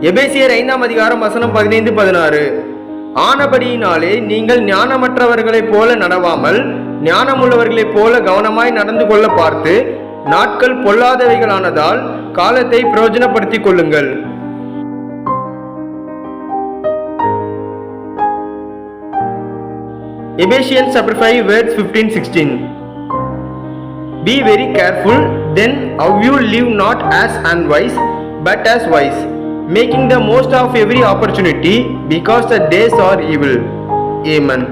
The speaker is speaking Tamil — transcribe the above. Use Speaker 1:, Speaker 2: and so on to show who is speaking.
Speaker 1: எபேசியர் 5ஆம் அதிகாரம் வசனம் 15-16. ஆனபடியினாலே நீங்கள் ஞானமற்றவர்களைப் போல நடவாமல் ஞானமுள்ளவர்களைப் போல கவனமாய் நடந்து கொள்ள பார்த்து நாட்கள் பொல்லாதவைகளானதால் காலத்தை பிரயோஜனப்படுத்திக் கொள்ளுங்கள். Ephesians chapter 5 verse 15-16. Be very careful then how you live, not as unwise but as wise, making the most of every opportunity because the days are evil. Amen.